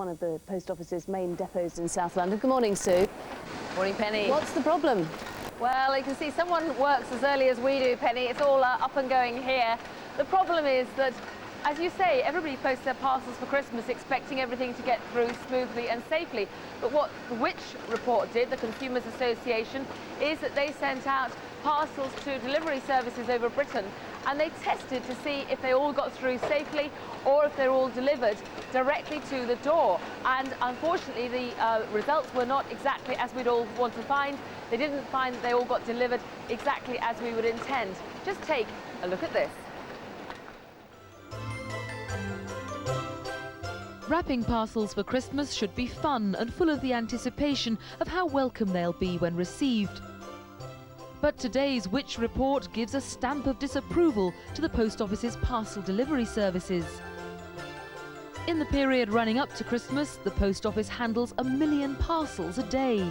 One of the post office's main depots in South London. Good morning, Sue. Morning, Penny. What's the problem? Well, you can see someone works as early as we do, Penny. It's all up and going here. The problem is that, as you say, everybody posts their parcels for Christmas expecting everything to get through smoothly and safely. But what the Which report did, the Consumers Association, is that they sent out parcels to delivery services over Britain, and they tested to see if they all got through safely or if they're all delivered directly to the door. And unfortunately, the results were not exactly as we'd all want to find. They didn't find that they all got delivered exactly as we would intend. Just take a look at this. Wrapping parcels for Christmas should be fun and full of the anticipation of how welcome they'll be when received. But today's Which report gives a stamp of disapproval to the post office's parcel delivery services. In the period running up to Christmas, the post office handles 1 million parcels a day.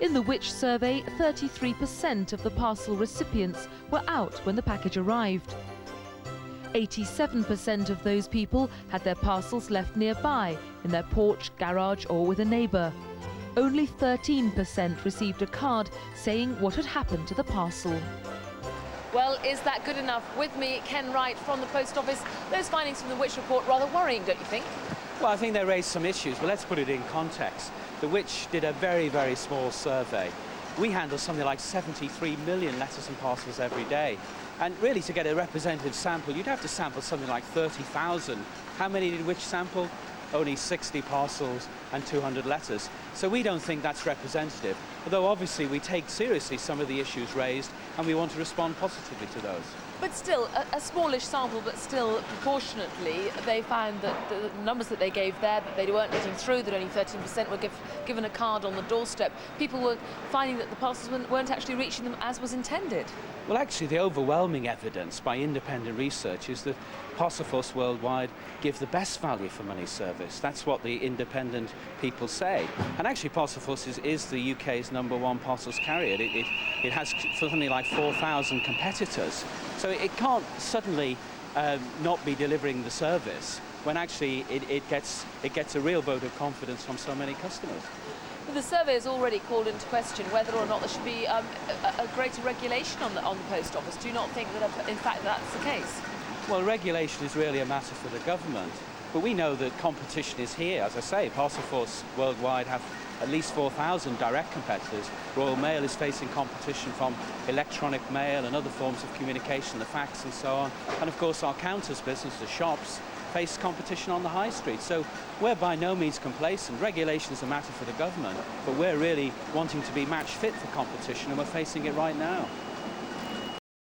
In the Which survey, 33% of the parcel recipients were out when the package arrived. 87% of those people had their parcels left nearby, in their porch, garage or with a neighbour. Only 13% received a card saying what had happened to the parcel. Well, is that good enough? With me, Ken Wright from the Post Office. Those findings from the Which report rather worrying, don't you think? Well, I think they raised some issues, but let's put it in context. The Which did a very, very small survey. We handle something like 73 million letters and parcels every day. And really, to get a representative sample, you'd have to sample something like 30,000. How many did Which sample? Only 60 parcels and 200 letters. So we don't think that's representative, although obviously we take seriously some of the issues raised and we want to respond positively to those. But still, a smallish sample, but still proportionately, they found that the numbers that they gave there, that they weren't getting through, that only 13% were given a card on the doorstep. People were finding that the parcels weren't actually reaching them as was intended. Well, actually, the overwhelming evidence by independent research is that Parcel Force Worldwide give the best value for money service. That's what the independent people say. And actually, Parcel Force is the UK's #1 parcels carrier. It has something like 4,000 competitors. So it can't suddenly not be delivering the service when actually it gets a real vote of confidence from so many customers. But the survey has already called into question whether or not there should be a greater regulation on the post office. Do you not think that, in fact, that's the case? Well, regulation is really a matter for the government. But we know that competition is here. As I say, Parcel Force Worldwide have at least 4,000 direct competitors. Royal Mail is facing competition from electronic mail and other forms of communication, the fax and so on. And of course, our counters business, the shops, face competition on the high street. So we're by no means complacent. Regulation is a matter for the government, but we're really wanting to be match fit for competition, and we're facing it right now.